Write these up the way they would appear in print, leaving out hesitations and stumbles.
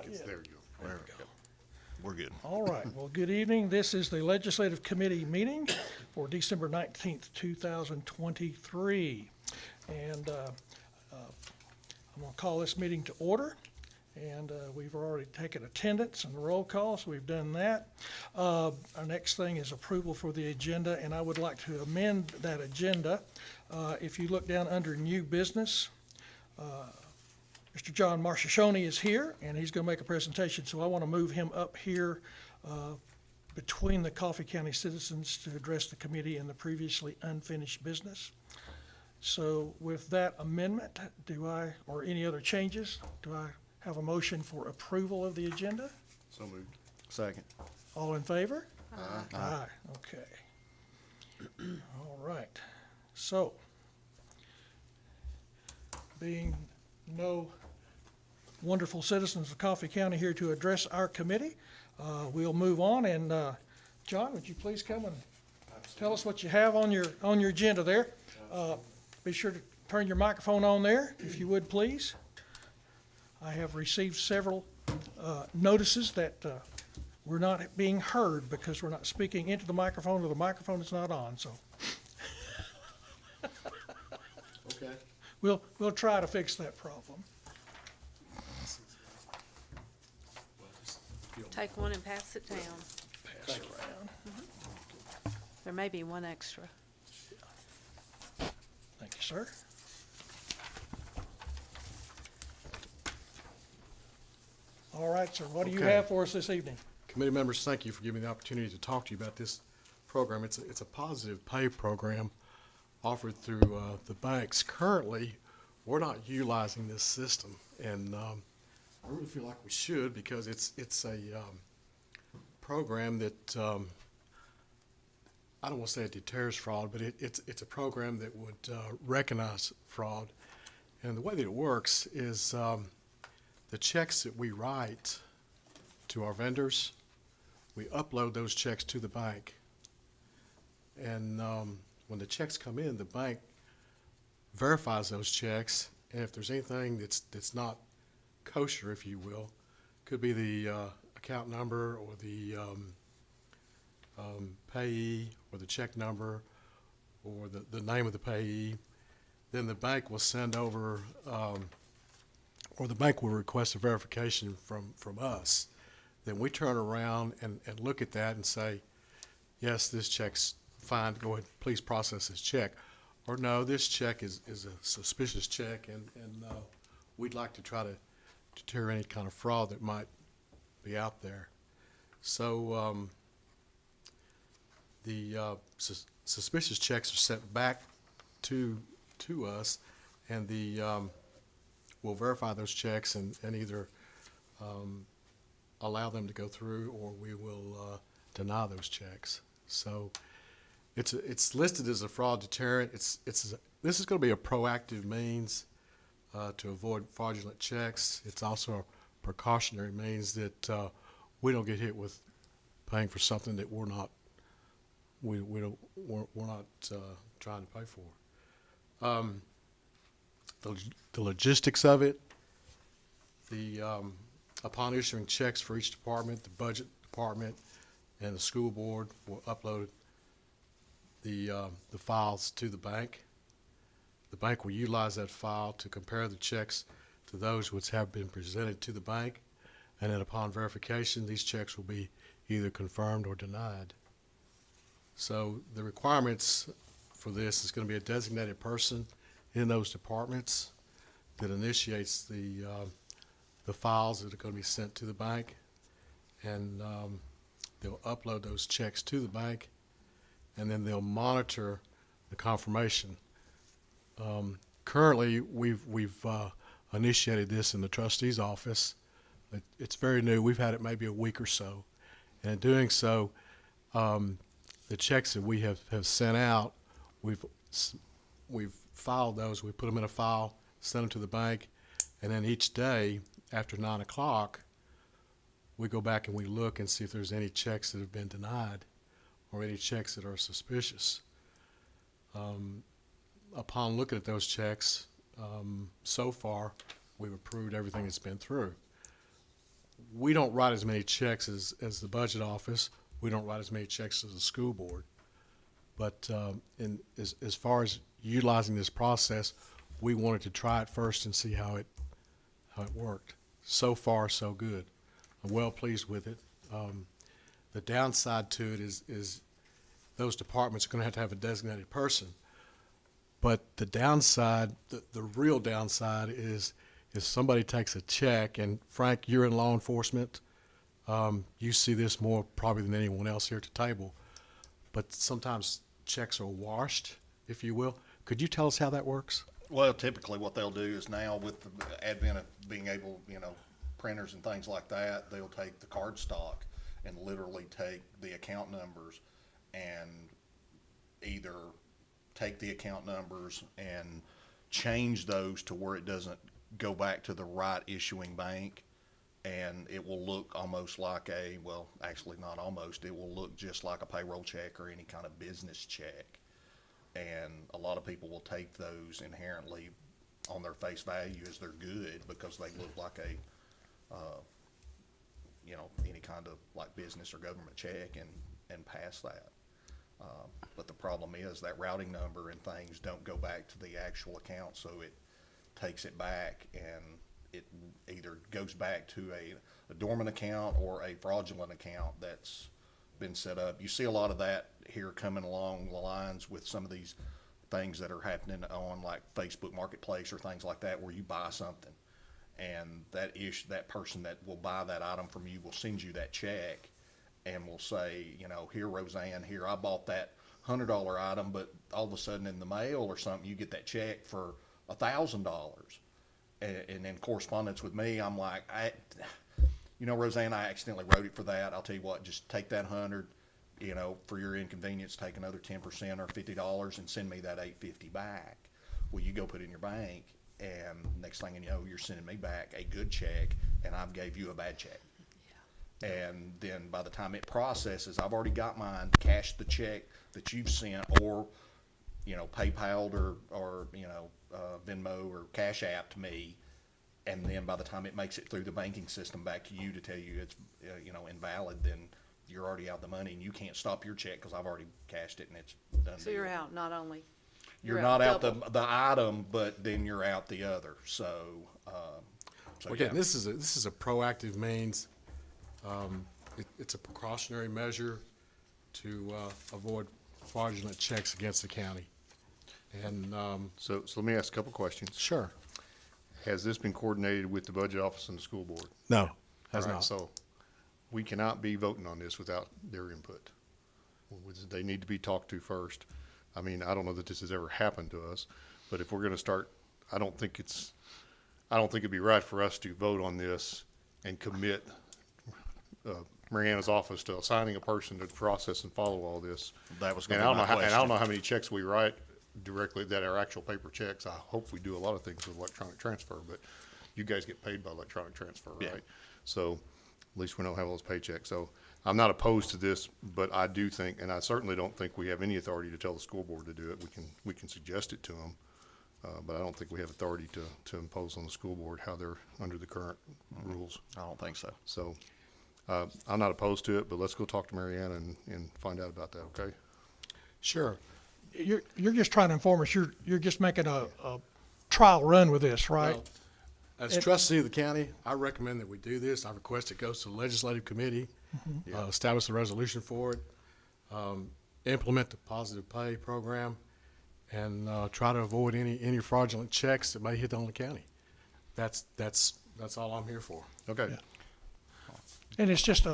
There you go. There we go. We're good. All right, well, good evening. This is the Legislative Committee meeting for December 19th, 2023. And I'm going to call this meeting to order. And we've already taken attendance and roll call, so we've done that. Our next thing is approval for the agenda, and I would like to amend that agenda. If you look down under new business, Mr. John Marchesoni is here, and he's going to make a presentation, so I want to move him up here between the Coffee County citizens to address the committee and the previously unfinished business. So with that amendment, or any other changes, do I have a motion for approval of the agenda? So moved. Second. All in favor? Aye. Aye, okay. All right, so, being no wonderful citizens of Coffee County here to address our committee, we'll move on, and John, would you please come and tell us what you have on your agenda there? Be sure to turn your microphone on there, if you would, please. I have received several notices that we're not being heard because we're not speaking into the microphone or the microphone is not on, so Okay. we'll try to fix that problem. Take one and pass it down. Pass it around. There may be one extra. Thank you, sir. All right, sir, what do you Okay. have for us this evening? Committee members, thank you for giving me the opportunity to talk to you about this program. It's a positive pay program offered through the banks. Currently, we're not utilizing this system, and I really feel like we should because it's a program that I don't want to say it deters fraud, but it's a program that would recognize fraud. And the way that it works is the checks that we write to our vendors, we upload those checks to the bank. And when the checks come in, the bank verifies those checks, and if there's anything that's not kosher, if you will, could be the account number or the payee or the check number or the name of the payee, then the bank will send over or the bank will request a verification from us. Then we turn around and look at that and say, yes, this check's fine, go ahead, please process this check. Or no, this check is a suspicious check and we'd like to try to deter any kind of fraud that might be out there. So the suspicious checks are sent back to us, and we'll verify those checks and either allow them to go through or we will deny those checks. So it's listed as a fraud deterrent. This is going to be a proactive means to avoid fraudulent checks. It's also a precautionary means that we don't get hit with paying for something that we're not trying to pay for. The logistics of it, upon issuing checks for each department, the budget department and the school board will upload the files to the bank. The bank will utilize that file to compare the checks to those which have been presented to the bank, and then upon verification, these checks will be either confirmed or denied. So the requirements for this is going to be a designated person in those departments that initiates the files that are going to be sent to the bank, and they'll upload those checks to the bank, and then they'll monitor the confirmation. Currently, we've initiated this in the trustee's office. It's very new. We've had it maybe a week or so, and in doing so, the checks that we have sent out, we've filed those. We put them in a file, send them to the bank, and then each day after 9 o'clock, we go back and we look and see if there's any checks that have been denied or any checks that are suspicious. Upon looking at those checks, so far we've approved everything that's been through. we don't write as many checks as the budget office. We don't write as many checks as the school board. But as far as utilizing this process, we wanted to try it first and see how it worked. So far, so good. I'm well pleased with it. The downside to it is those departments are going to have a designated person. But the downside, the real downside is if somebody takes a check, and Frank, you're in law enforcement, you see this more probably than anyone else here at the table, but sometimes checks are washed, if you will. Could you tell us how that works? Well, typically what they'll do is now with the advent of being able, printers and things like that, they'll take the card stock and literally take the account numbers and either take the account numbers and change those to where it doesn't go back to the right issuing bank, and it will look almost like well, actually not almost, it will look just like a payroll check or any kind of business check. And a lot of people will take those inherently on their face value as they're good because they look like any kind of like business or government check and pass that. But the problem is that routing number and things don't go back to the actual account, so it takes it back and it either goes back to a dormant account or a fraudulent account that's been set up. You see a lot of that here coming along the lines with some of these things that are happening on like Facebook Marketplace or things like that, where you buy something and that person that will buy that item from you will send you that check and will say, here, Roseanne, here, I bought that $100 item, but all of a sudden in the mail or something, you get that check for $1,000. And in correspondence with me, I'm like, Roseanne, I accidentally wrote it for that. I'll tell you what, just take that 100, for your inconvenience, take another 10% or $50 and send me that $850 back. Well, you go put it in your bank, and next thing you know, you're sending me back a good check, and I've gave you a bad check. And then by the time it processes, I've already got mine, cashed the check that you've sent, or PayPal or Venmo or Cash App to me, and then by the time it makes it through the banking system back to you to tell you it's invalid, then you're already out the money and you can't stop your check because I've already cashed it and it's done. So you're out, not only. You're not out the item, but then you're out the other. So Again, yeah. this is a proactive means. It's a precautionary measure to avoid fraudulent checks against the county. And So let me ask a couple questions. sure, Has this been coordinated with the budget office and the school board? no, has All right, not. So we cannot be voting on this without their input. They need to be talked to first. I mean, I don't know that this has ever happened to us, but if we're going to start, I don't think it'd be right for us to vote on this and commit Mariana's office to assigning a person to process and follow all this. That was going And to I be don't my know how, and I don't question. know how many checks we write directly that are actual paper checks. I hope we do a lot of things with electronic transfer, but you guys get paid by electronic transfer, Yeah. right? So at least we don't have all those paychecks. So I'm not opposed to this, but I do think, and I certainly don't think we have any authority to tell the school board to do it. We can suggest it to them, but I don't think we have authority to impose on the school board how they're under the current rules. I don't think so. So I'm not opposed to it, but let's go talk to Mariana and find out about that, okay? Sure. You're just trying to inform us, you're just making a trial run with this, right? Well, as trustee of the county, I recommend that we do this. I request it goes to the legislative committee, establish a resolution for it, implement the positive pay program, and try to avoid any fraudulent checks that may hit on the county. That's all I'm here for. Okay. Yeah. And it's just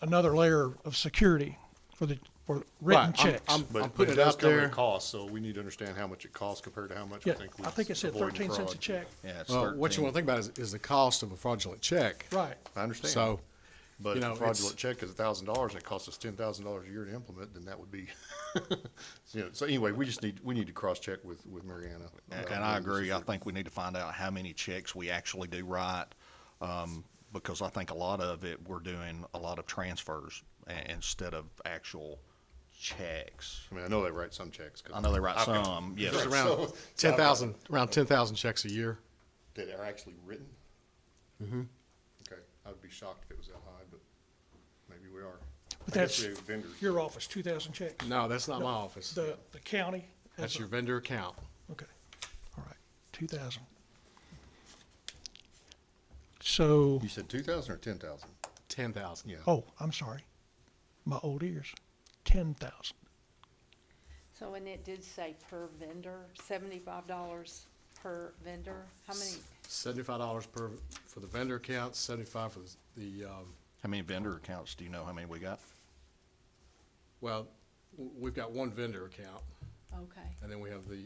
another layer of security for written Right, checks. I'm But putting it it does out come at there. a cost, so we need to understand how much it costs compared to how much we Yeah, think we I think it said avoid 13 cents a fraud. check. Yeah, it's Well, what you 13. want to think about is the cost of a fraudulent check. Right. I understand. So, But you know, if a fraudulent check is $1,000 and it costs us $10,000 a year to implement, then that would be, so anyway, we need to cross-check with Mariana. And I agree. I think we need to find out how many checks we actually do write, because I think a lot of it, we're doing a lot of transfers instead of actual checks. I mean, I know they write some checks. 'cause I know they write I've got- some, yes. it's sir. around 10,000 checks a year. That are actually written? Mm-hmm. Okay. I'd be shocked if it was that high, but maybe we are. But I guess that's we have vendors. your office, 2,000 checks? No, that's not my office. The county? That's has your a- vendor account. Okay, all right, 2,000. So, You said 2,000 or 10,000? 10,000. Yeah. oh, I'm sorry, my old ears, 10,000. So, and it did say per vendor, $75 per vendor. How many? $75 for the vendor account, 75 for the, How many vendor accounts do you know how many we got? well, we've got one vendor account, Okay. and then we have the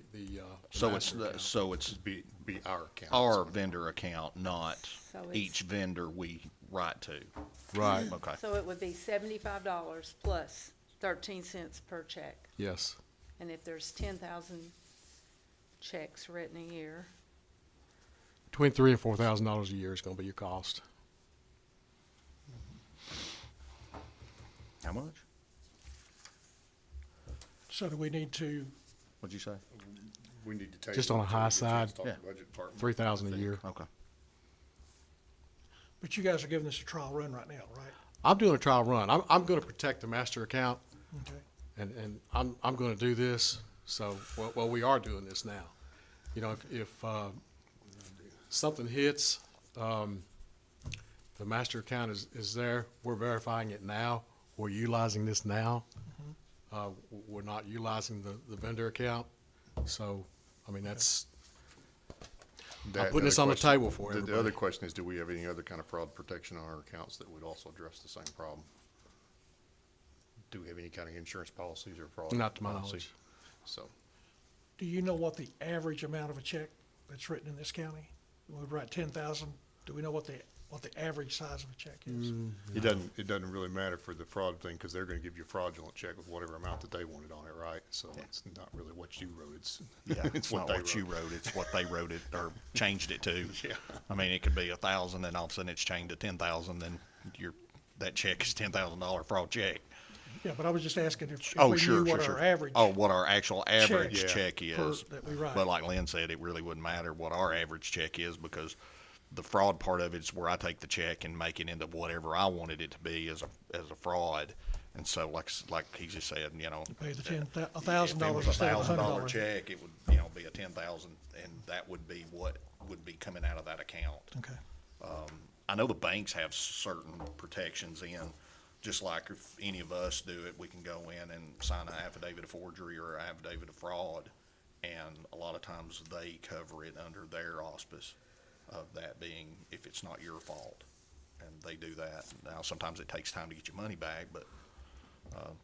So it's, master account. so it's Be our account. our vendor account, not So it's- each vendor we write to. Right, Okay. So it would be $75 plus 13 cents per check. yes. And if there's 10,000 checks written a year, Between $3,000 and $4,000 a year is gonna be your cost. How much? So do we need to, What'd you say? We need to take. Just on a high side, Talk to Yeah. the budget department. 3,000 a year. Okay. but you guys are giving this a trial run right now, right? I'm doing a trial run. I'm gonna protect the master account, Okay, and I'm gonna do this. So, well, we are doing this now. You know, if something hits, the master account is there. We're verifying it now. We're utilizing this now. We're not utilizing the vendor account. So, I mean, that's, That- putting this other on the question- table for The everybody. other question is, do we have any other kind of fraud protection on our accounts that would also address the same problem? Do we have any kind of insurance policies or fraud? not to my policy? knowledge. So, do you know what the average amount of a check that's written in this county? We write 10,000, do we know what the average size of a check is? it doesn't really matter for the fraud thing, because they're gonna give you a fraudulent check with whatever amount that they wanted on it, right? So it's not really what you wrote, it's, Yeah, it's it's what not they what you wrote. wrote, it's what they wrote it or changed it to. Yeah. I mean, it could be 1,000 and all of a sudden it's changed to 10,000, then that check is $10,000 fraud check. Yeah, but I was just asking if Oh, we sure, knew sure, what sure. our average. Oh, what our actual average Yeah. check per- is. that we write. But like Lynn said, it really wouldn't matter what our average check is, because the fraud part of it is where I take the check and make it into whatever I wanted it to be as a fraud. And so like he just said, you know. Pay the $1,000 If it was instead of $1,000 $100. check, it would, be 10,000, and that would be what would be coming out of that account. Okay, I know the banks have certain protections in, just like if any of us do it, we can go in and sign an affidavit of forgery or an affidavit of fraud. And a lot of times they cover it under their auspice of that being if it's not your fault. And they do that. Now, sometimes it takes time to get your money back, but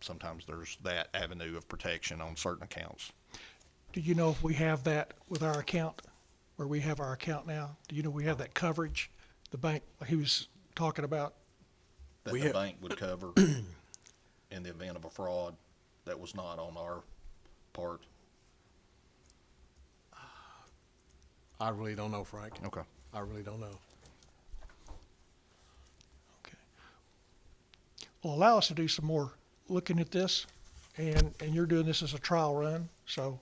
sometimes there's that avenue of protection on certain accounts. do you know if we have that with our account, where we have our account now? Do you know we have that coverage, the bank, like he was talking about? That We the have- bank would cover in the event of a fraud that was not on our part. I really don't know, Frank. Okay. I really don't know. Okay. Well, allow us to do some more looking at this, and you're doing this as a trial run, so,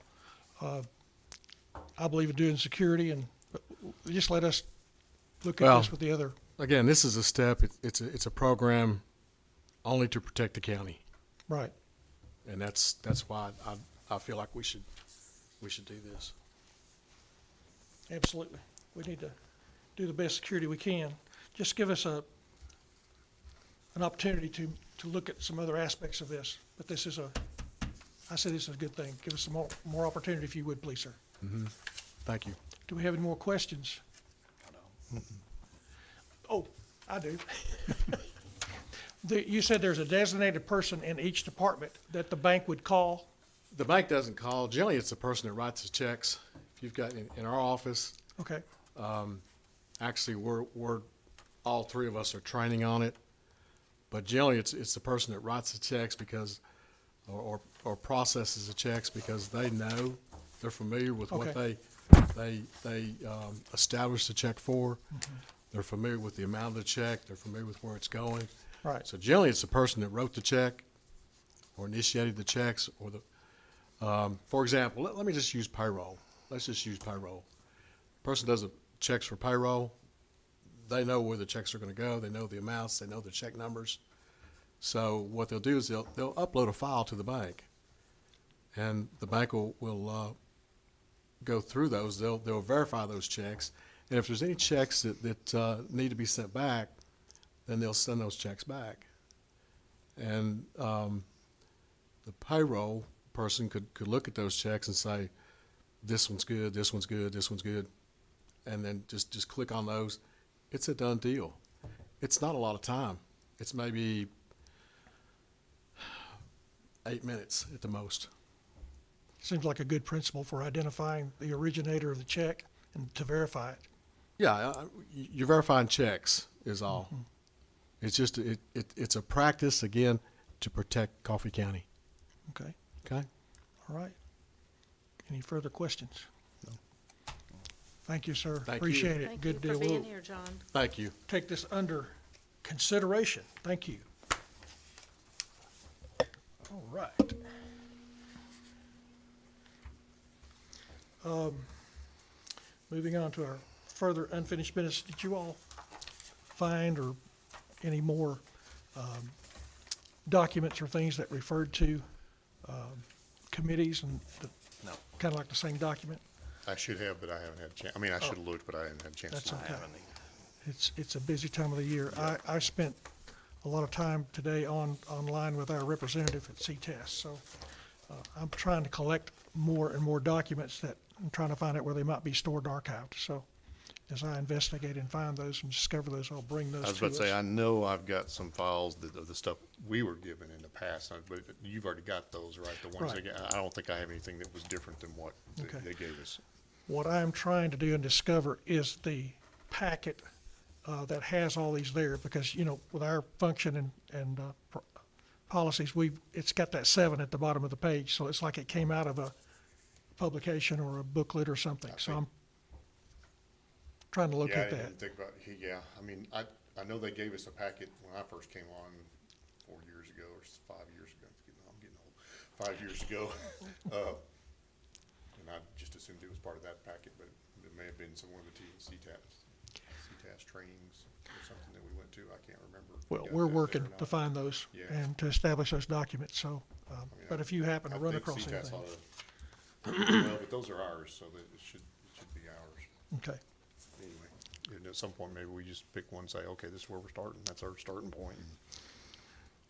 I believe in doing security, but just let us look at Well- this with the other, Again, this is a step. It's a program only to protect the county, right. and that's why I feel like we should do this. Absolutely. We need to do the best security we can. Just give us an opportunity to look at some other aspects of this. But this is I say this is a good thing. Give us some more opportunity if you would, please, sir. Thank you. Do we have any more questions? Oh, I do. You said there's a designated person in each department that the bank would call? The bank doesn't call. Generally, it's the person that writes the checks. If you've got in our office, Okay, actually, we're all three of us are training on it. But generally, it's the person that writes the checks because, or processes the checks because they know, they're familiar with what Okay. they established the check for. They're familiar with the amount of the check. They're familiar with where it's going. right. So generally, it's the person that wrote the check or initiated the checks or for example, let me just use payroll. Let's just use payroll. Person does the checks for payroll. they know where the checks are gonna go, they know the amounts, they know the check numbers. So what they'll do is they'll upload a file to the bank. And the bank will go through those, they'll verify those checks. And if there's any checks that need to be sent back, then they'll send those checks back. And the payroll person could look at those checks and say, this one's good, this one's good, this one's good, and then just click on those. It's a done deal. It's not a lot of time. It's maybe 8 minutes at the most. Seems like a good principle for identifying the originator of the check and to verify it. Yeah, you're verifying checks is all. It's just, it's a practice, again, to protect Coffee County, Okay, okay? all right. Any further questions? No. Thank you, sir. Thank you. Appreciate it. Thank Good you deal. for being We'll here, John. Thank you. take this under consideration. Thank you. All right. Moving on to our further unfinished business, did you all find or any more documents or things that referred to committees and No. kind of like the same document? I should have, but I haven't had a chance. I mean, I should have looked, but I haven't had a chance That's to. okay. haven't either. It's a busy time of the year. I spent a lot of time today online with our representative at CTES, so I'm trying to collect more and more documents that I'm trying to find out where they might be stored and archived. So as I investigate and find those and discover those, I'll bring those I to was about to say, I us. know I've got some files of the stuff we were given in the past, but you've already got those, right? The ones Right. they got, I don't think I have anything that was different than what Okay. they gave us. What I'm trying to do and discover is the packet that has all these there, because, you know, with our function and policies, it's got that 7 at the bottom of the page, so it's like it came out of a publication or a booklet or something, so think- I'm trying to Yeah, I locate didn't that. even think about, yeah, I mean, I know they gave us a packet when I first came on 4 years ago or 5 years ago. I'm getting old. 5 years ago. And I just assumed it was part of that packet, but it may have been some one of the CTAS trainings or something that we went to. I can't remember. if we Well, got we're that there or working not. to find those Yeah. and to establish those documents, so, I mean, but if you happen to I run think across CTAS anything. Well, but those are ours, so that it should be ours. Okay, Anyway, and at some point, maybe we just pick one and say, okay, this is where we're starting. That's our starting point.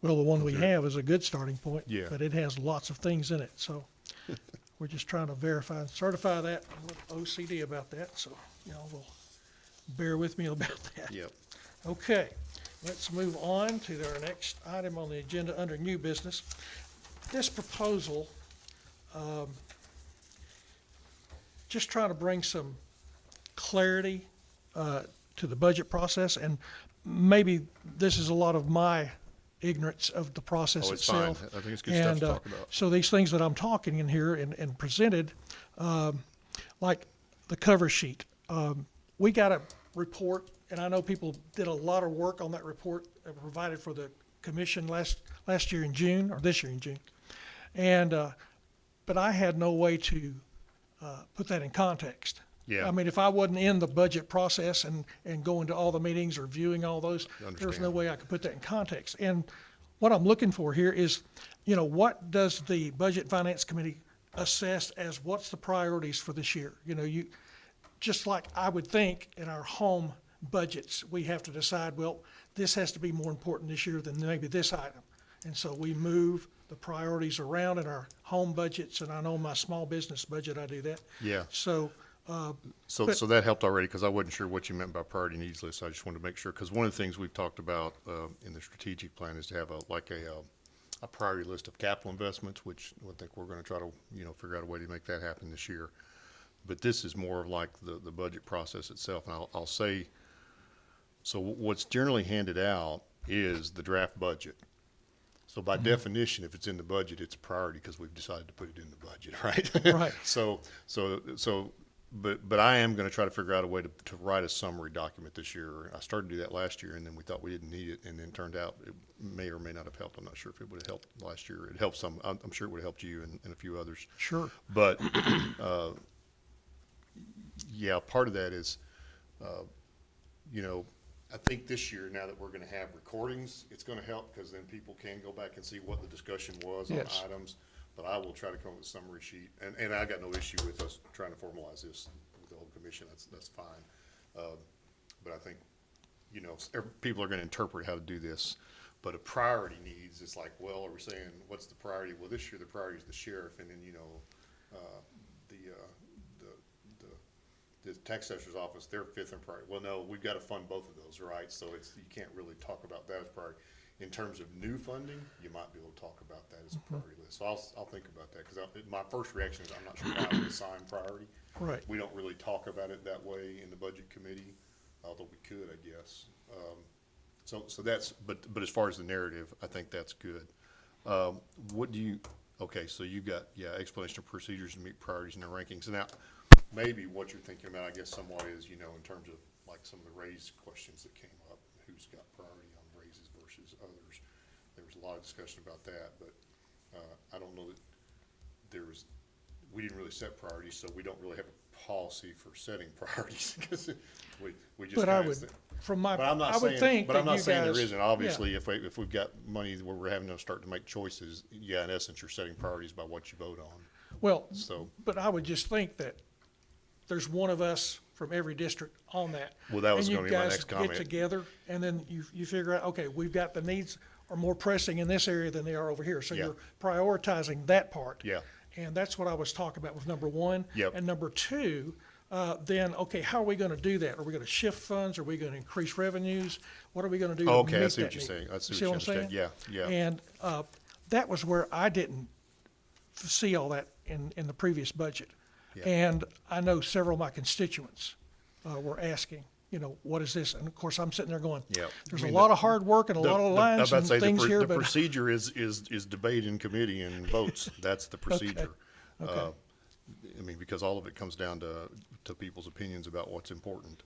well, the one we Okay. have is a good starting point. Yeah. But it has lots of things in it, so we're just trying to verify and certify that. I'm a little OCD about that, so, you know, will bear with me about that. Yep. Okay, let's move on to our next item on the agenda under new business. This proposal, just trying to bring some clarity to the budget process, and maybe this is a lot of my ignorance of the process Oh, it's fine. itself. I think it's good stuff And, to talk about. So these things that I'm talking in here and presented, like the cover sheet, we got a report, and I know people did a lot of work on that report provided for the commission last year in June, or this year in June. And, but I had no way to put that in context. Yeah. I mean, if I wasn't in the budget process and going to all the meetings or viewing all those, there's no Understand. way I could put that in context. And what I'm looking for here is, you know, what does the Budget and Finance Committee assess as what's the priorities for this year? You know, just like I would think in our home budgets, we have to decide, well, this has to be more important this year than maybe this item. And so we move the priorities around in our home budgets, and I know my small business budget, I do that. Yeah. So, So, But- so that helped already, because I wasn't sure what you meant by priority needs list. I just wanted to make sure, because one of the things we've talked about in the strategic plan is to have a priority list of capital investments, which I think we're going to try to, figure out a way to make that happen this year. But this is more of like the budget process itself, and I'll say, so what's generally handed out is the draft budget. So by definition, if it's in the budget, it's a priority because we've decided to put it in the budget, right? Right. But I am going to try to figure out a way to write a summary document this year. I started to do that last year, and then we thought we didn't need it, and then turned out it may or may not have helped. I'm not sure if it would have helped last year. It helped some. I'm sure it would have helped you and a few others. sure, But, yeah, part of that is, I think this year, now that we're gonna have recordings, it's gonna help, because then people can go back and see what the discussion was on Yes. items. But I will try to come up with a summary sheet, and I got no issue with us trying to formalize this with the whole commission, that's fine. But I think, you know, people are gonna interpret how to do this. But a priority needs, it's like, well, are we saying, what's the priority? Well, this year, the priority is the sheriff, and then, you know, the tax assessor's office, they're fifth in priority. Well, no, we've gotta fund both of those, right? So you can't really talk about that as priority. In terms of new funding, you might be able to talk about that as a priority list. So I'll think about that, because my first reaction is, I'm not sure how to assign priority. Right. We don't really talk about it that way in the budget committee, although we could, I guess. So that's, but as far as the narrative, I think that's good. What do you, okay, so you got, explanation of procedures to meet priorities and their rankings. Now, maybe what you're thinking about, I guess, somewhat is, you know, in terms of like some of the raised questions that came up, who's got priority on raises versus others. There was a lot of discussion about that, but, I don't know that we didn't really set priorities, so we don't really have a policy for setting priorities, because we just But I kinda would, said- from my, but I'm not I would saying, think but that I'm not you saying guys. there isn't. yeah. Obviously, if we've got money where we're having to start to make choices, yeah, in essence, you're setting priorities by what you vote on. Well, So- but I would just think that there's one of us from every district on that. Well, that was And you gonna be my guys next comment. Get together, and then you figure out, okay, we've got the needs are more pressing in this area than they are over here. So Yeah. you're prioritizing that part. Yeah. And that's what I was talking about with number one. Yep. And number two, then, okay, how are we gonna do that? Are we gonna shift funds? Are we gonna increase revenues? What are we gonna do to Oh, okay, I meet see what that you're need? saying. I see See what what I'm you're saying? saying. Yeah, yeah. And that was where I didn't see all that in the previous budget. Yeah. And I know several of my constituents were asking, you know, what is this? And of course, I'm sitting there going, Yeah. there's I a mean, lot of hard work and a lot of lines I was about and to say, things here, the but, procedure is debate in committee and votes. That's the procedure. okay. I mean, because all of it comes down to people's opinions about what's important.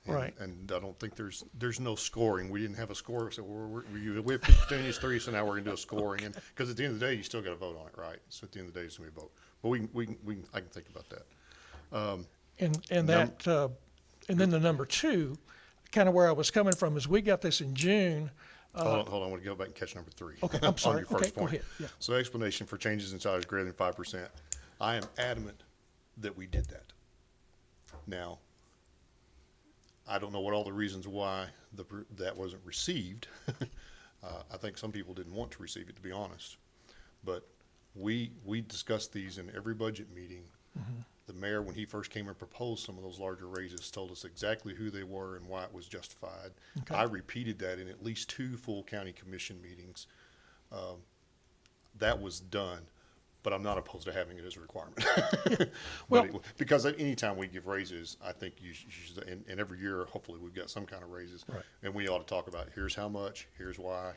And- Right. And I don't think there's no scoring. We didn't have a score, so we have continuous three, so now we're gonna do a scoring. And, because at the end of the day, you still gotta vote on it, right? So at the end of the day, it's gonna be a vote. But I can think about that. and that, and then the number two, kind of where I was coming from is we got this in June. Hold on, I want to go back and catch number three. Okay, I'm On sorry. your first Okay, go point. ahead. Yeah. So explanation for changes in salaries greater than 5%. I am adamant that we did that. Now, I don't know what all the reasons why that wasn't received. I think some people didn't want to receive it, to be honest. But we discussed these in every budget meeting. The mayor, when he first came and proposed some of those larger raises, told us exactly who they were and why it was justified. Okay. I repeated that in at least 2 full county commission meetings. That was done, but I'm not opposed to having it as a requirement. Well- Because anytime we give raises, I think you should, and every year, hopefully, we've got some kind of raises. Right. And we ought to talk about, here's how much, here's why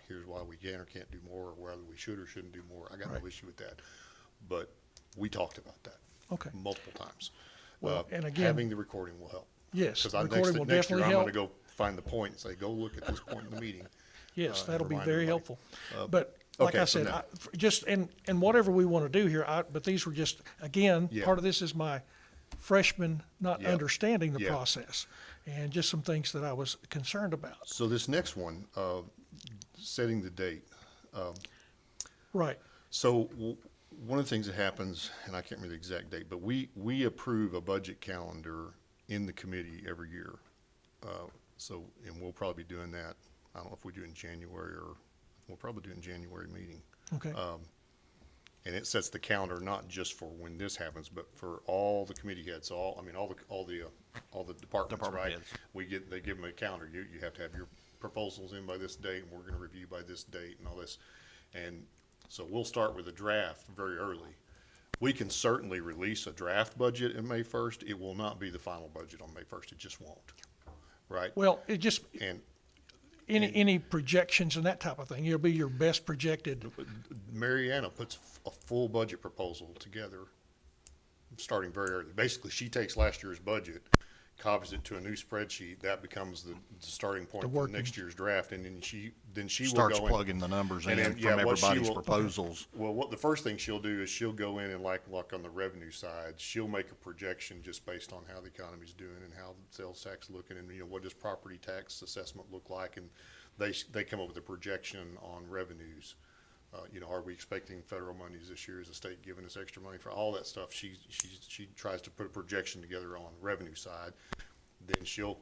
we can or can't do more, or whether we should or shouldn't do more. I got Right. no issue with that. But we talked about that. Okay. Multiple times. Well, and again- Having the recording will help. Yes, Because the next recording will year, definitely I'm help. gonna go find the point and say, go look at this point in the meeting. Yes, that'll be remind very everybody. helpful. But like okay, I so said, now- just, and whatever we want to do here, but these were just, again, Yeah. part of this is my freshman not Yeah. understanding the Yeah. process. And just some things that I was concerned about. So this next one, setting the date. Right, So one of the things that happens, and I can't remember the exact date, but we approve a budget calendar in the committee every year. So, and we'll probably be doing that, I don't know if we do it in January, or we'll probably do it in January meeting. okay, And it sets the calendar not just for when this happens, but for all the committee heads, all the departments, right? heads. They give them a calendar. You have to have your proposals in by this date, and we're gonna review by this date and all this. And so we'll start with a draft very early. We can certainly release a draft budget in May 1st. It will not be the final budget on May 1st. It just won't, right? well, it just, And any projections and that type of thing, it'll be your best projected, Mariana puts a full budget proposal together, starting very early. Basically, she takes last year's budget, copies it to a new spreadsheet, that becomes the starting point for working. next year's draft, and then she will Starts go in. plugging the numbers in And then, from yeah, what she everybody's will- proposals. Well, what the first thing she'll do is she'll go in and like on the revenue side, she'll make a projection just based on how the economy's doing and how sales tax looking, and what does property tax assessment look like, and they come up with a projection on revenues. Are we expecting federal monies this year? Is the state giving us extra money for all that stuff? She tries to put a projection together on revenue side. Then she'll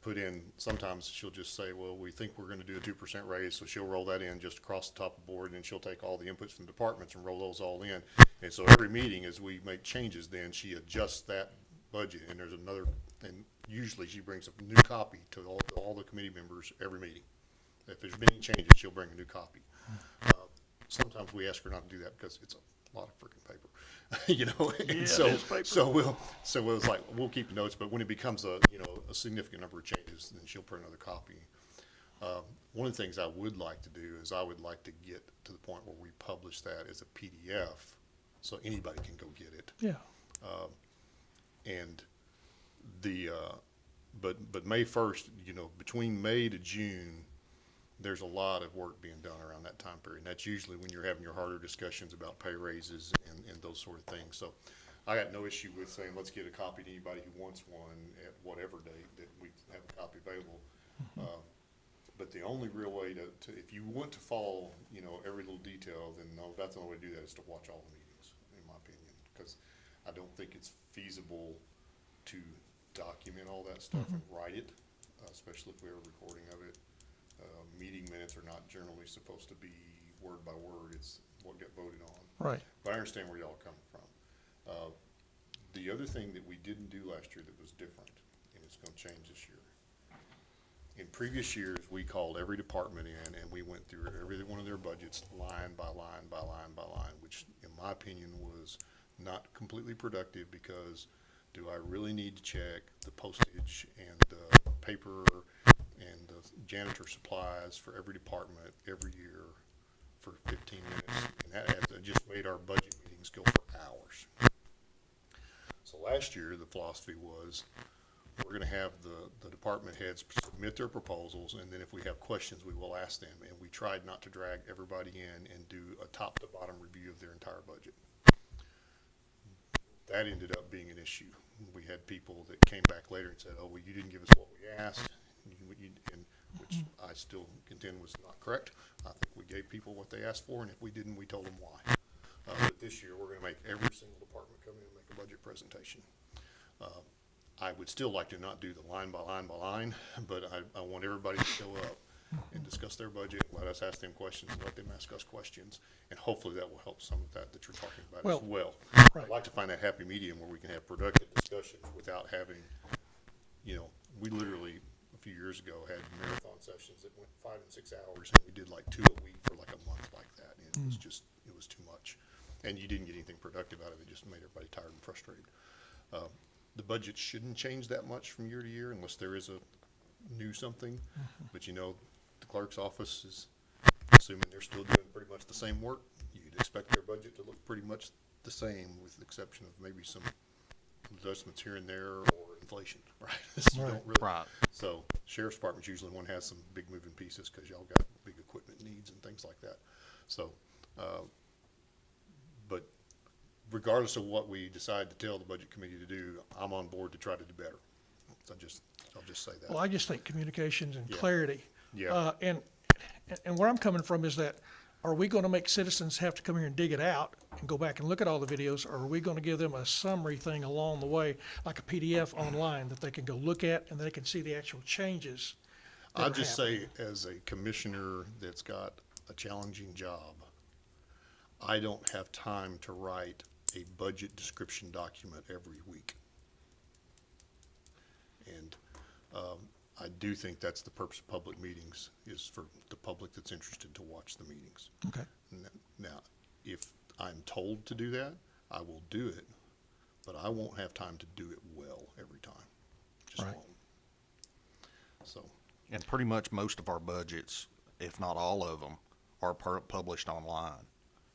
put in, sometimes she'll just say, well, we think we're gonna do a 2% raise, so she'll roll that in just across the top of the board, and she'll take all the inputs from departments and roll those all in. And so every meeting, as we make changes, then she adjusts that budget, and there's another, and usually she brings a new copy to all the committee members every meeting. If there's been any changes, she'll bring a new copy. Sometimes we ask her not to do that because it's a lot of freaking paper, and so it's like, we'll keep the notes, but when it becomes a significant number of changes, then she'll print another copy. One of the things I would like to do is I would like to get to the point where we publish that as a PDF, so anybody can go get it. Yeah, And but May 1st, between May to June, there's a lot of work being done around that time period. And that's usually when you're having your harder discussions about pay raises and those sort of things. So I got no issue with saying, let's get a copy to anybody who wants one at whatever date that we have a copy available. But the only real way to if you want to follow, every little detail, then no, that's the only way to do that is to watch all the meetings, in my opinion. Because I don't think it's feasible to document all that stuff and write it, especially if we have a recording of it. Meeting minutes are not generally supposed to be word by word, it's what got voted on. right. But I understand where y'all are coming from. The other thing that we didn't do last year that was different, and it's gonna change this year. In previous years, we called every department in and we went through every one of their budgets line by line by line by line, which in my opinion was not completely productive, because do I really need to check the postage and the paper and the janitor supplies for every department every year for 15 minutes? And that just made our budget meetings go for hours. So last year, the philosophy was, we're gonna have the department heads submit their proposals, and then if we have questions, we will ask them. And we tried not to drag everybody in and do a top to bottom review of their entire budget. That ended up being an issue. We had people that came back later and said, oh, well, you didn't give us what we asked, and which I still contend was not correct. I think we gave people what they asked for, and if we didn't, we told them why. But this year, we're gonna make every single department come in and make a budget presentation. I would still like to not do the line by line by line, but I want everybody to show up and discuss their budget, let us ask them questions, let them ask us questions, and hopefully that will help some of that you're talking about as well. Right. I'd like to find that happy medium where we can have productive discussions without having, we literally, a few years ago, had marathon sessions that went 5 and 6 hours, and we did like 2 a week for like a month like that, and it was too much. And you didn't get anything productive out of it, just made everybody tired and frustrated. The budget shouldn't change that much from year to year unless there is a new something. But the clerk's office is, assuming they're still doing pretty much the same work, you'd expect their budget to look pretty much the same, with the exception of maybe some adjustments here and there or inflation, right? So you don't really- Right. So sheriff's department's usually one has some big moving pieces because y'all got big equipment needs and things like that. So, but regardless of what we decide to tell the budget committee to do, I'm on board to try to do better. So I'll just say that. Well, I just think communications and Yeah. clarity. Yeah. And where I'm coming from is that, are we gonna make citizens have to come here and dig it out and go back and look at all the videos? Or are we gonna give them a summary thing along the way, like a PDF online that they can go look at and they can see the actual changes? that I'll are just happening? say, as a commissioner that's got a challenging job, I don't have time to write a budget description document every week. And I do think that's the purpose of public meetings, is for the public that's interested to watch the meetings. Okay, Now, if I'm told to do that, I will do it, but I won't have time to do it well every time. Just Right. won't. So, And pretty much most of our budgets, if not all of them, are published online.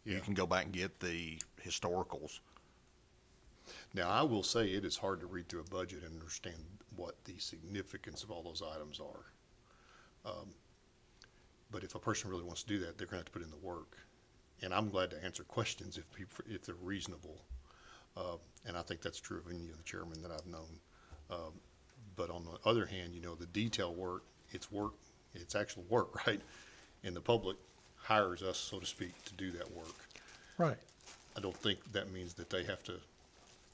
You Yeah. can go back and get the historicals. Now, I will say it is hard to read through a budget and understand what the significance of all those items are. But if a person really wants to do that, they're gonna have to put in the work. And I'm glad to answer questions if people, if they're reasonable. And I think that's true of any of the chairmen that I've known. But on the other hand, you know, the detail work, it's actual work, right? And the public hires us, so to speak, to do that work. Right. I don't think that means that they have to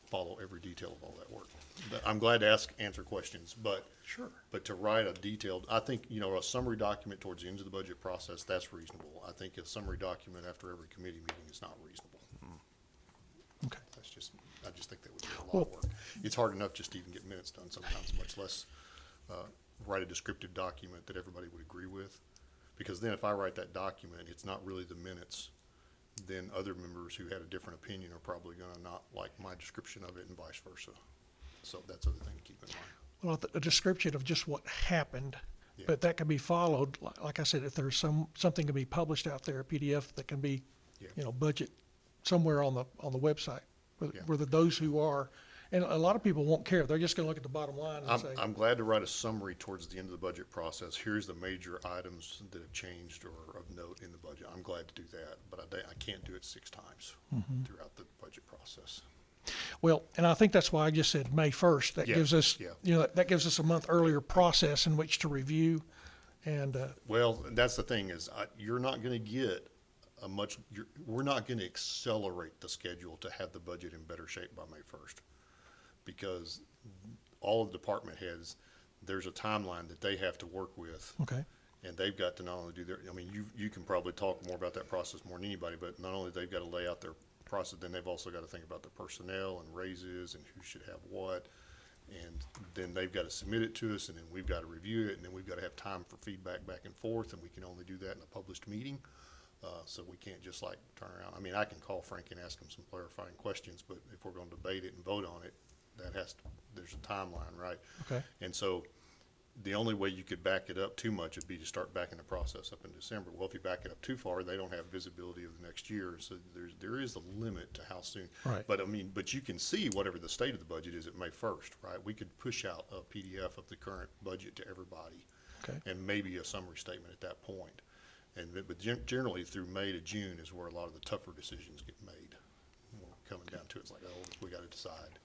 follow every detail of all that work. But I'm glad to answer questions, but. Sure. But to write a detailed, I think, you know, a summary document towards the end of the budget process, that's reasonable. I think a summary document after every committee meeting is not reasonable. Okay. I just think that would be a lot of work. It's hard enough just to even get minutes done sometimes, much less, write a descriptive document that everybody would agree with. Because then if I write that document, it's not really the minutes, then other members who had a different opinion are probably gonna not like my description of it and vice versa. So that's the other thing to keep in mind. Well, a description of just what happened, Yeah. but that can be followed, like I said, if there's something to be published out there, a PDF that can be, Yeah. you know, budget somewhere on the website. Yeah. Where those who are, and a lot of people won't care, they're just gonna look at the bottom line and say, I'm glad to write a summary towards the end of the budget process. Here's the major items that have changed or of note in the budget. I'm glad to do that, but I can't do it 6 times Mm-hmm. throughout the budget process. well, and I think that's why I just said May 1st. That Yeah, gives us, yeah. you know, that gives us a month earlier process in which to review and, Well, that's the thing is, you're not gonna get we're not gonna accelerate the schedule to have the budget in better shape by May 1st. Because all of the department heads, there's a timeline that they have to work with. okay, And they've got to not only do I mean, you can probably talk more about that process more than anybody, but not only they've got to lay out their process, then they've also got to think about the personnel and raises and who should have what. And then they've got to submit it to us, and then we've got to review it, and then we've got to have time for feedback back and forth, and we can only do that in a published meeting. So we can't just like turn around. I mean, I can call Frank and ask him some clarifying questions, but if we're going to debate it and vote on it, there's a timeline, right? okay, And so the only way you could back it up too much would be to start backing the process up in December. Well, if you back it up too far, they don't have visibility of the next year. So there is a limit to how soon. Right. But I mean, but you can see whatever the state of the budget is at May 1st, right? We could push out a PDF of the current budget to everybody. okay. And maybe a summary statement at that point. But generally through May to June is where a lot of the tougher decisions get made. Coming down to it's like, oh, we got to decide.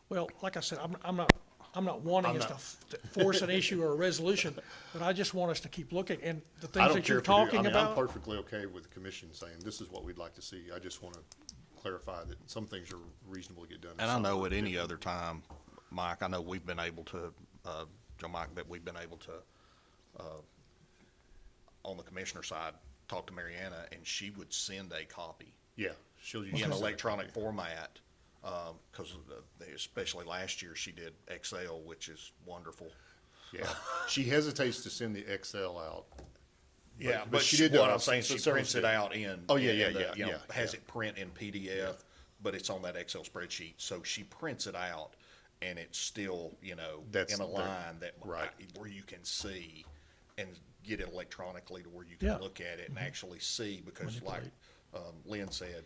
Well, like I said, I'm not wanting us to force an issue or a resolution, but I just want us to keep looking, and the I things don't that care you're if you do. talking I'm about. perfectly okay with the commission saying, this is what we'd like to see. I just want to clarify that some things are reasonable to get done. And I some know are at any different. other time, Mike, I know we've been able to, Joe Mike, that we've been able to, on the commissioner side, talk to Mariana, and she would send a copy Yeah, she'll in usually. electronic format, because especially last year, she did Excel, which is wonderful. Yeah, she hesitates to send the Excel out. Yeah, but but she she did do what it I'm saying, so she several prints it times. out in. Oh, yeah, in yeah, the, yeah, you know, yeah, has yeah. it print in PDF, but it's on that Excel spreadsheet, so she prints it out, and it's still, you know, That's in a the- line that, right. where you can see and get it electronically to where you Yeah. can look at it and actually see, because like, Lynn said,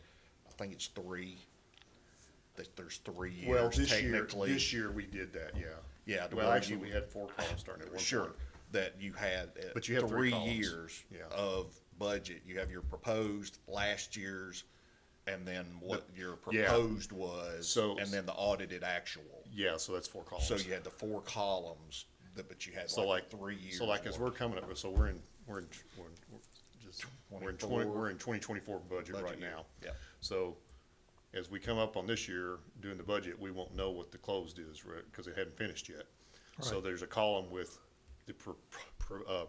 I think it's 3, that there's 3 years Well, technically. this year we did that, yeah. Yeah, to Well, where actually, you- we had 4 columns starting at one Sure, point. that you had But you had three 3 columns. years Yeah. of budget. You have your proposed, last year's, and then what your yeah. proposed was, So- and then the audited actual. Yeah, so that's 4 columns. So you had the 4 columns, but you had So like like 3 years. So like as we're worth. coming up, so we're in 24. 2024 budget right Budget year. now. Yeah. So as we come up on this year, doing the budget, we won't know what the closed is, right, because it hadn't finished yet. So Right. there's a column with the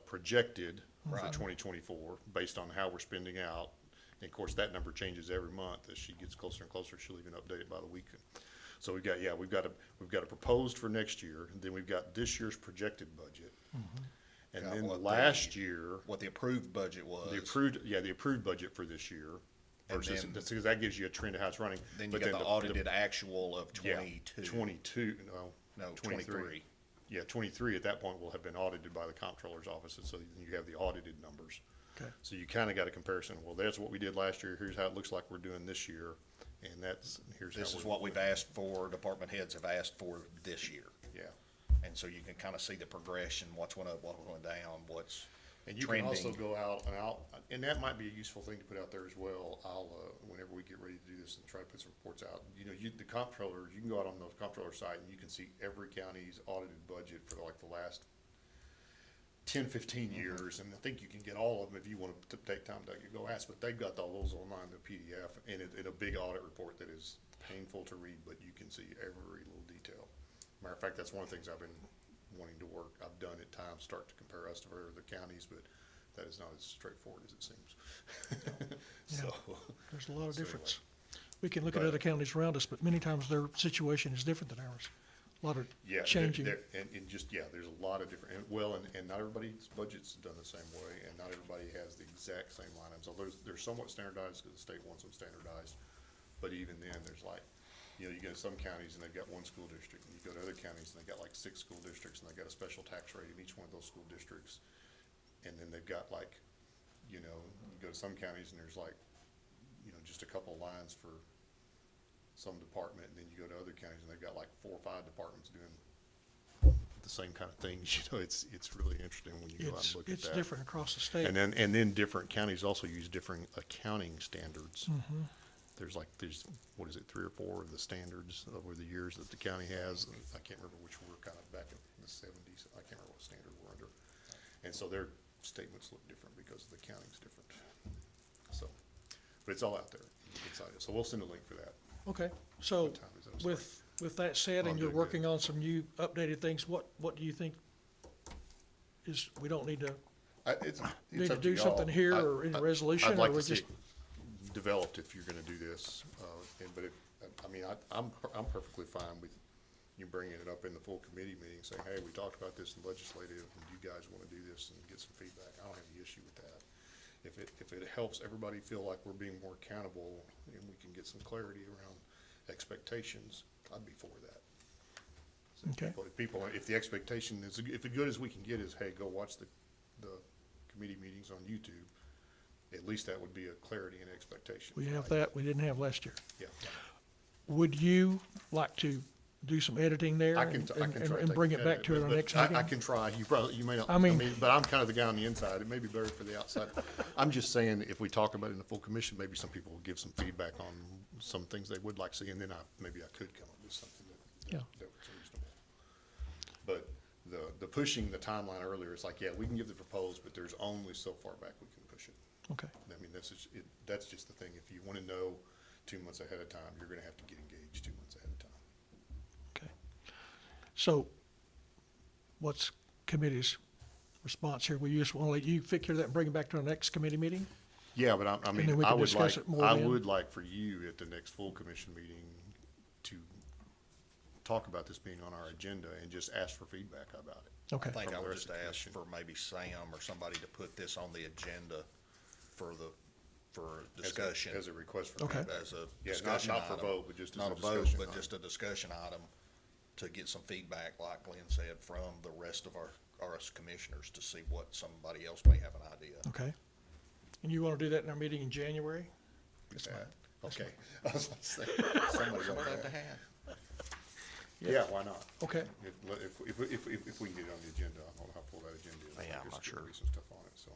projected for Right. 2024, based on how we're spending out. And of course, that number changes every month. As she gets closer and closer, she'll even update it by the week. So we've got a proposed for next year, and then we've got this year's projected budget. And Got then what last year, What the approved budget was. the approved budget for this year And versus, then- because that gives you a trend of how it's running. Then you But got the the- audited actual of yeah, 22. 22, no. No, 23. Yeah, 23 at that point will have been audited by the comptroller's office, and so you have the audited numbers. Okay. So you kind of got a comparison. Well, there's what we did last year. Here's how it looks like we're doing this year. And here's how This is we're- what we've asked for, department heads have asked for this year. Yeah. And so you can kind of see the progression, what's went up, what went down, what's And you can also trending. go out and that might be a useful thing to put out there as well. Whenever we get ready to do this and try to put some reports out, the comptrollers, you can go out on the comptroller site and you can see every county's audited budget for like the last 10, 15 years. And I think you can get all of them if you want to take time to go ask, but they've got all those online, the PDF, and in a big audit report that is painful to read, but you can see every little detail. Matter of fact, that's one of the things I've been wanting to work. I've done at times, start to compare us to other counties, but that is not as straightforward as it seems. So, There's a lot of So difference. We can look at But- other counties around us, but many times their situation is different than ours. A lot of yeah, changing. there's a lot of different, and not everybody's budget's done the same way, and not everybody has the exact same line items. So they're somewhat standardized because the state wants them standardized, but even then, there's like, you go to some counties and they've got one school district, and you go to other counties and they've got like 6 school districts, and they've got a special tax rate in each one of those school districts. And then they've got like, you go to some counties and there's like, just a couple of lines for some department, and then you go to other counties and they've got like 4 or 5 departments doing the same kind of things. It's really interesting when you go out and look at It's that. different across the state. And then different counties also use different accounting standards. There's 3 or 4 of the standards over the years that the county has. I can't remember which were kind of back in the 70s. I can't remember what standard we're under. And so their statements look different because the accounting's different. So, but it's all out there. So we'll send a link for that. Okay, so What time is it? I'm sorry. with that said, I'm and you're doing working good. on some new updated things, what do you think we don't need to, It's need to up do y'all. something here I- or in a I- resolution, I'd like or we to see just, it developed if you're gonna do this, but I'm perfectly fine with you bringing it up in the full committee meeting, saying, hey, we talked about this in legislative, and you guys wanna do this and get some feedback. I don't have any issue with that. If it helps everybody feel like we're being more accountable and we can get some clarity around expectations, I'd be for that. So Okay. if the expectation is, if as good as we can get is, hey, go watch the committee meetings on YouTube, at least that would be a clarity and expectation. we have right? that, we didn't have last year. Yeah. Would you like to do some editing there I can and, try to and take bring a it back to look our at it, next but meeting? I can try. You may not, I mean- but I'm kind of the guy on the inside. It may be better for the outside. I'm just saying, if we talk about it in the full commission, maybe some people will give some feedback on some things they would like to see, and then maybe I could come up with something Yeah. that was reasonable. But the pushing the timeline earlier, it's like, yeah, we can give the proposed, but there's only so far back we can push it. Okay, I mean, that's just the thing. If you want to know 2 months ahead of time, you're going to have to get engaged 2 months ahead of time. okay. So what's committee's response here? We just want to let you figure that and bring it back to our next committee meeting? Yeah, but then I we can would discuss like, it more I then. would like for you at the next full commission meeting to talk about this being on our agenda and just ask for feedback about it. Okay, I think From I the would rest just of the ask commission. for maybe Sam or somebody to put this on the agenda for discussion. As a request for Okay. feedback. As a Yeah, discussion not for item. vote, but just as Not a a vote, discussion but item. just a discussion item to get some feedback, like Glenn said, from the rest of our commissioners to see what somebody else may have an idea. okay. And you want to do that in our meeting in January? Yeah, okay. I was gonna say, somebody's up Somebody there. to hand. Yeah, why not? Okay, If we can get it on the agenda, I don't know how full that agenda is. Yeah, I'm There's not gonna sure. be some stuff on it, so.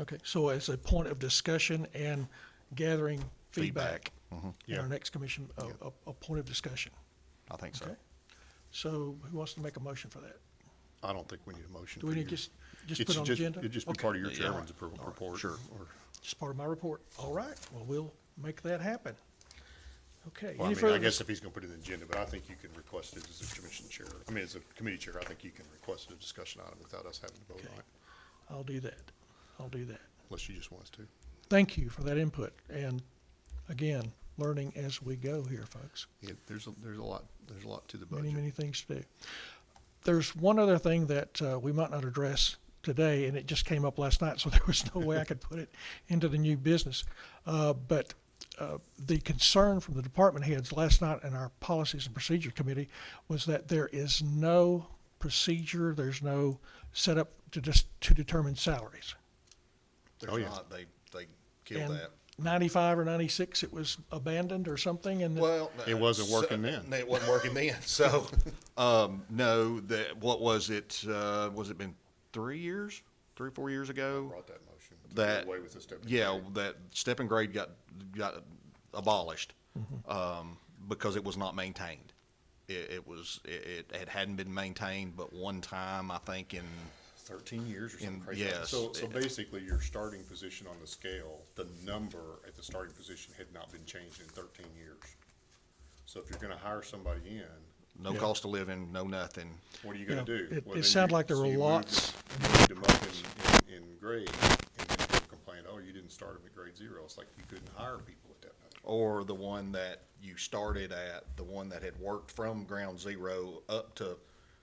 okay. So as a point of discussion and gathering feedback in Yeah. our next commission, a point of discussion. I think so. Okay. So who wants to make a motion for that? I don't think we need a motion. Do we for need you. just It's put on the agenda? It'd just be Okay. part of your Yeah. chairman's report. Sure. Or, Just part of my report. All right, well, we'll make that happen. Okay. well, I Any mean, further I guess if he's gonna put it in the agenda, but I think you can request it as a commission chair. I mean, as a committee chair, I think you can request a discussion item without us having to vote Okay. on it, I'll do that. I'll do that. unless you just want us to. Thank you for that input. And again, learning as we go here, folks. Yeah, there's a lot to the Many, budget. many things to do. There's one other thing that we might not address today, and it just came up last night, so there was no way I could put it into the new business. But the concern from the department heads last night in our Policies and Procedure Committee was that there is no procedure, there's no setup to determine salaries. There's Oh, yeah. not, they killed And that. 95 or 96, it was abandoned or something, and Well, It wasn't working then. It wasn't working then. So, no, what was it? Was it been 3 years, 3 or 4 years ago? Brought that motion. to do That, away with the step and yeah, grade. that step and grade got abolished, because it was not maintained. It hadn't been maintained, but one time, I think in 13 years or something crazy. yes. So basically, your starting position on the scale, the number at the starting position had not been changed in 13 years. So if you're gonna hire somebody in, no Yeah. cost of living, no nothing. what are you gonna Yeah, do? it- Well, it then sounded you- like there so were you moved lots. them- You moved them up in grade, and then people complain, oh, you didn't start them at grade 0. It's like you couldn't hire people at that point. Or the one that you started at, the one that had worked from ground zero up to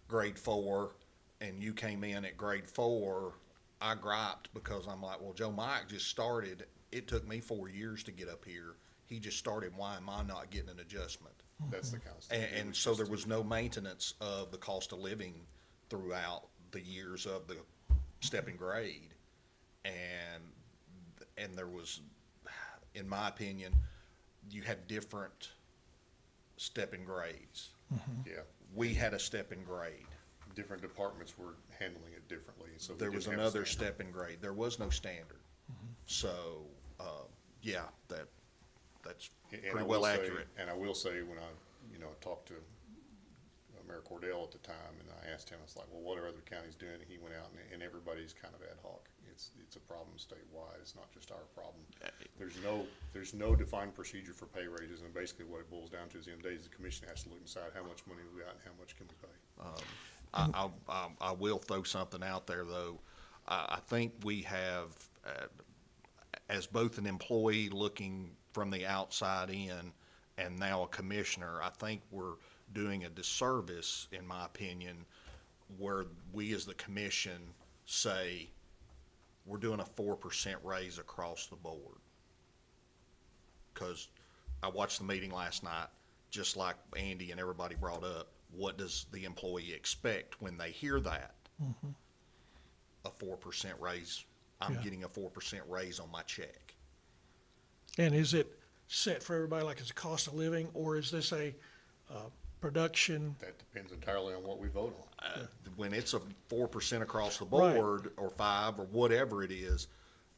grade 4, and you came in at grade 4, I griped because I'm like, well, Joe Mike just started. It took me 4 years to get up here. He just started. Why am I not getting an adjustment? That's the kind of stuff. And, It and was so just- there was no maintenance of the cost of living throughout the years of the step and grade. And there was, in my opinion, you had different step and grades. Yeah, We had a step and grade. different departments were handling it differently, so. we There was didn't have another standard. step and grade. There was no standard. So, yeah, that's And I pretty will well say- accurate. And I will say, when I talked to Mayor Cordell at the time, and I asked him, I was like, well, what are other counties doing? And he went out, and everybody's kind of ad hoc. It's a problem statewide, it's not just our problem. There's no defined procedure for pay raises, and basically what it boils down to is, at the end of the day, is the commission has to look and decide how much money we got and how much can we pay. I will throw something out there, though. I think we have, as both an employee looking from the outside in and now a commissioner, I think we're doing a disservice, in my opinion, where we as the commission say we're doing a 4% raise across the board. Because I watched the meeting last night, just like Andy and everybody brought up, what does the employee expect when they hear that? A 4% raise. I'm Yeah. getting a 4% raise on my check. And is it set for everybody like it's a cost of living, or is this a production? That depends entirely on what we vote on. When it's a 4% across the Right. board, or 5, or whatever it is,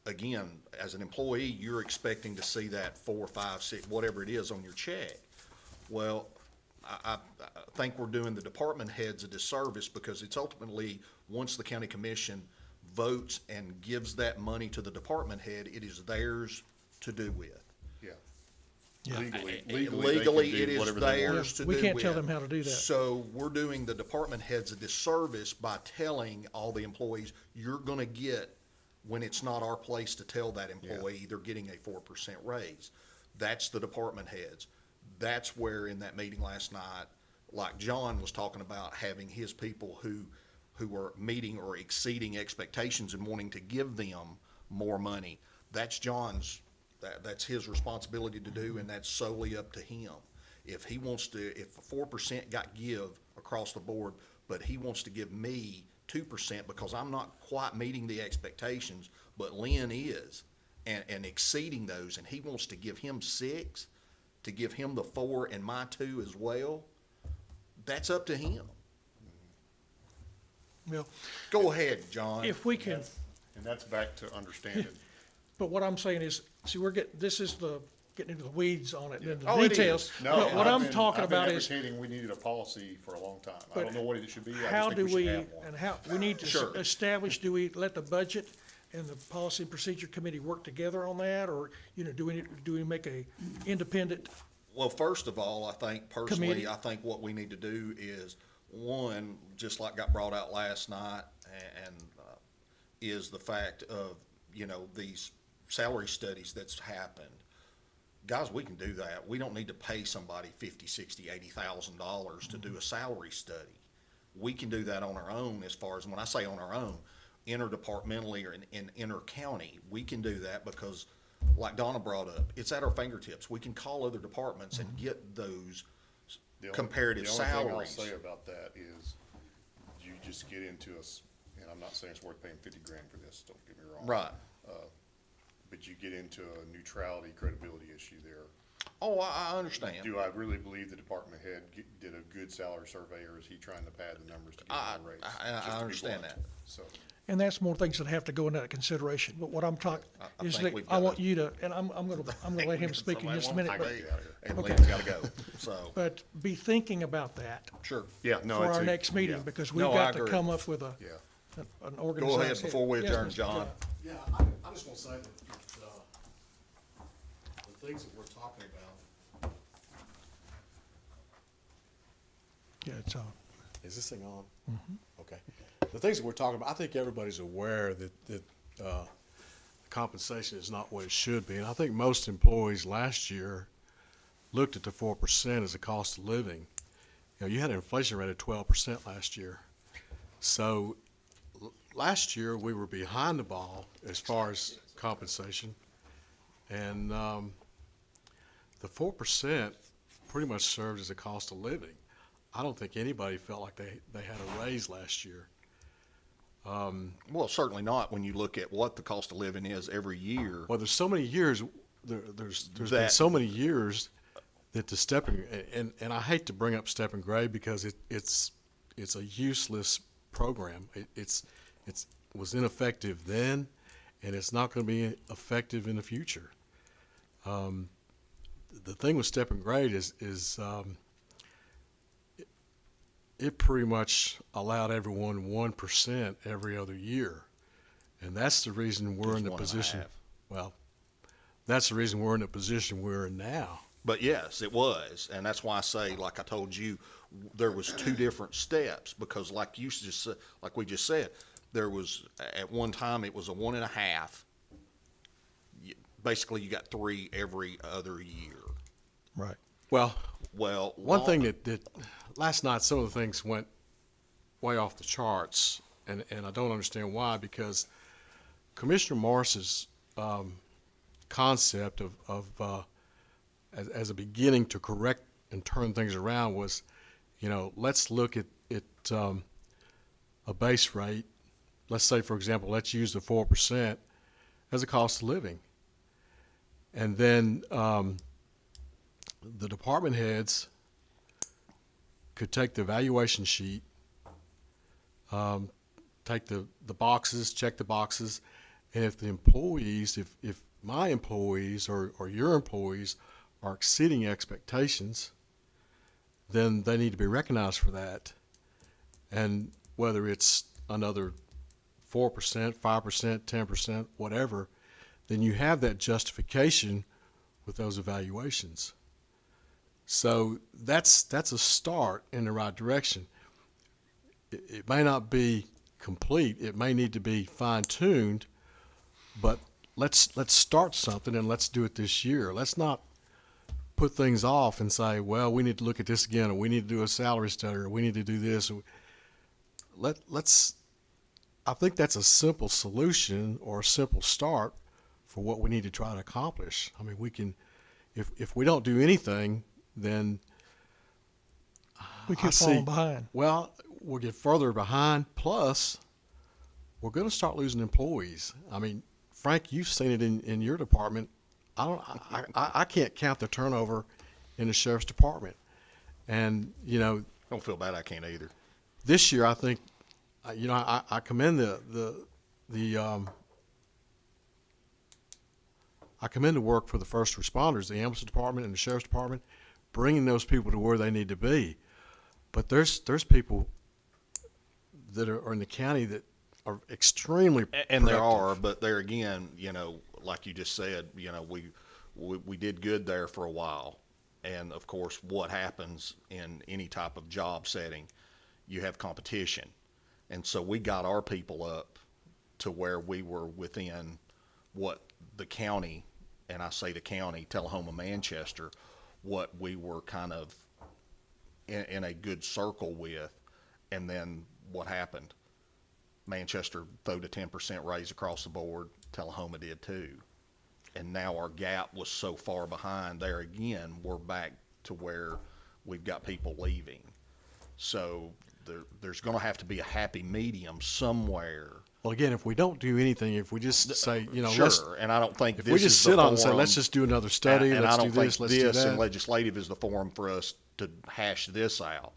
again, as an employee, you're expecting to see that 4, 5, 6, whatever it is on your check. Well, I think we're doing the department heads a disservice, because it's ultimately, once the county commission votes and gives that money to the department head, it is theirs to do with. Yeah. Yeah. Legally, Legally, they it can do is whatever they want. theirs to do We with. can't tell them how to do that. So we're doing the department heads a disservice by telling all the employees, you're gonna get, when it's not our place to tell that employee, they're getting a 4% raise. That's the department heads. That's where, in that meeting last night, like John was talking about, having his people who are meeting or exceeding expectations and wanting to give them more money. That's John's, that's his responsibility to do, and that's solely up to him. If he wants to, if 4% got give across the board, but he wants to give me 2% because I'm not quite meeting the expectations, but Lynn is, and exceeding those, and he wants to give him 6, to give him the 4 and my 2 as well, that's up to him. Well, Go ahead, John. if we can, And that's back to understanding. but what I'm saying is, see, this is getting into the weeds on it, and Oh, the it details. is. No, But what I've I'm been- talking I've been about is, advocating we needed a policy for a long time. I But don't know what it should be. I how just do think we we, should have one. and how, we need to Sure. establish, do we let the budget and the policy and procedure committee work together on that, or, do we make a independent? Well, first of all, I think personally, Committee. I think what we need to do is, one, just like got brought out last night, is the fact of, these salary studies that's happened. Guys, we can do that. We don't need to pay somebody $50,000, $60,000, $80,000 to do a salary study. We can do that on our own. As far as, when I say on our own, interdepartmentally or in inter-county, we can do that because, like Donna brought up, it's at our fingertips. We can call other departments and get those The only- comparative salaries. The only thing I'll say about that is, you just get into and I'm not saying it's worth paying 50 grand for this, don't get me wrong. Right. but you get into a neutrality credibility issue there. Oh, I understand. Do I really believe the department head did a good salary survey, or is he trying to pad the numbers to get more raise? I Just to be understand blunt. that. So, And that's more things that have to go into that consideration. But what I'm talking I is think that we've I want gotta- you to, and I'm gonna let him speak in just a minute, but, And Okay. Lynn's gotta go, so, but be thinking about that sure. yeah, no, for it's our a- next meeting, yeah, because we've No, I got to agree. come up with Yeah. an organization. Go ahead before we Yes, adjourn, Mr. John. Yeah, I just want to say that, the things that we're talking about. Yeah, it's on. Is this thing on? Okay. The things that we're talking about, I think everybody's aware that compensation is not what it should be. And I think most employees last year looked at the 4% as a cost of living. You know, you had an inflation rate of 12% last year. So last year, we were behind the ball as far as compensation. And the 4% pretty much served as a cost of living. I don't think anybody felt like they had a raise last year. Well, certainly not when you look at what the cost of living is every year. Well, there's so many years, there's been That- so many years that the step and I hate to bring up step and grade because it's a useless program. It was ineffective then, and it's not going to be effective in the future. The thing with step and grade is it pretty much allowed everyone 1% every other year, and that's the reason we're in the 1.5. position. Well, that's the reason we're in the position we're in now. But yes, it was, and that's why I say, like I told you, there was two different steps, because like you just said, like we just said, there was, at one time, it was a 1.5. Basically, you got 3 every other year. Right. Well, Well, one thing that last night, some of the things went way off the charts, and I don't understand why, because Commissioner Morris's concept of as a beginning to correct and turn things around was, let's look at a base rate. Let's say, for example, let's use the 4% as a cost of living, and then the department heads could take the evaluation sheet, take the boxes, check the boxes, and if the employees, if my employees or your employees are exceeding expectations, then they need to be recognized for that. And whether it's another 4%, 5%, 10%, whatever, then you have that justification with those evaluations. So that's a start in the right direction. It may not be complete. It may need to be fine-tuned, but let's start something and let's do it this year. Let's not put things off and say, well, we need to look at this again, or we need to do a salary study, or we need to do this. I think that's a simple solution or a simple start for what we need to try to accomplish. I mean, we can, if we don't do anything, then We I keep see. falling behind. Well, we'll get further behind. Plus, we're going to start losing employees. I mean, Frank, you've seen it in your department. I can't count the turnover in the sheriff's department. And, don't feel bad, I can't either. this year, I think, I commend I commend the work for the first responders, the ambulance department and the sheriff's department, bringing those people to where they need to be. But there's people that are in the county that are extremely And there productive. are, but there again, like you just said, we did good there for a while. And of course, what happens in any type of job setting, you have competition. And so we got our people up to where we were within what the county, and I say the county, Tullahoma, Manchester, what we were kind of in a good circle with. And then what happened? Manchester throwed a 10% raise across the board. Tullahoma did too. And now our gap was so far behind there again, we're back to where we've got people leaving. So there's going to have to be a happy medium somewhere. Well, again, if we don't do anything, if we just say, let's, Sure, and I don't think if this we is just the sit on and say, forum- let's just do another study, and let's I do don't think this, let's do this and that. legislative is the forum for us to hash this out,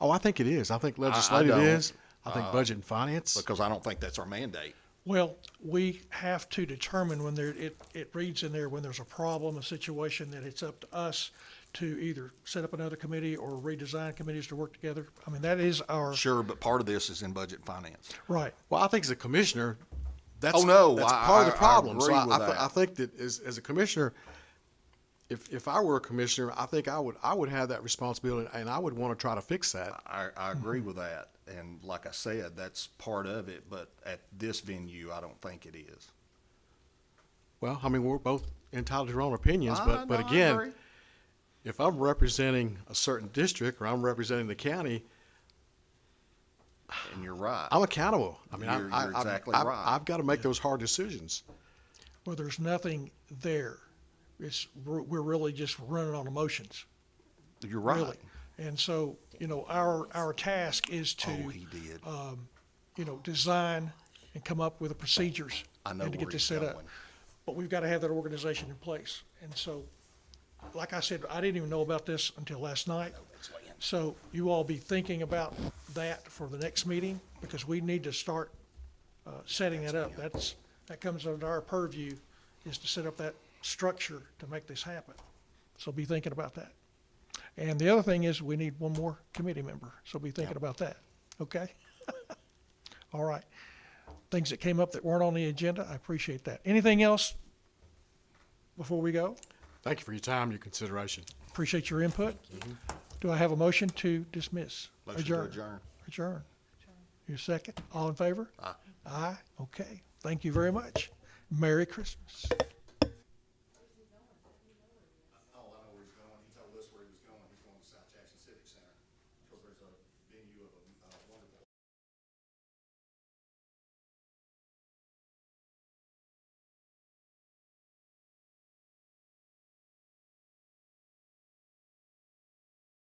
Oh, I think it is. I think legislative don't. is. I think budget and finance. because I don't think that's our mandate. Well, we have to determine when it reads in there, when there's a problem, a situation, that it's up to us to either set up another committee or redesign committees to work together. I mean, that is our, Sure, but part of this is in budget and finance. right. Well, I think as a commissioner, that's, Oh, no, that's I- part of the I problem. So agree with I that. think that as a commissioner, if I were a commissioner, I think I would have that responsibility, and I would want to try to fix that. I agree with that, and like I said, that's part of it, but at this venue, I don't think it is. Well, I mean, we're both entitled to our own opinions, but No, I again, agree. if I'm representing a certain district or I'm representing the county, And you're right. I'm accountable. I mean, You're exactly right. I've got to make those hard decisions. Well, there's nothing there. We're really just running on emotions, You're right. really. And so, our task is to, Oh, he did. design and come up with the procedures I know and to get where this he's set up. going. But we've got to have that organization in place. And so, like I said, I didn't even know about this until last night. So you all be thinking about that for the next meeting, because we need to start setting that up. That comes under our purview, is to set up that structure to make this happen. So be thinking about that. And the other thing is, we need one more committee member, so be thinking about that, okay? All right. Things that came up that weren't on the agenda, I appreciate that. Anything else before we go? Thank you for your time, your consideration. Appreciate your input. Do I have a motion to dismiss? Motion to adjourn. Adjourn. Your second? All in favor? Aye. Aye, okay. Thank you very much. Merry Christmas. Oh, I know where he's going. He told us where he was going. He's going to South Jackson Civic Center, because there's a venue of a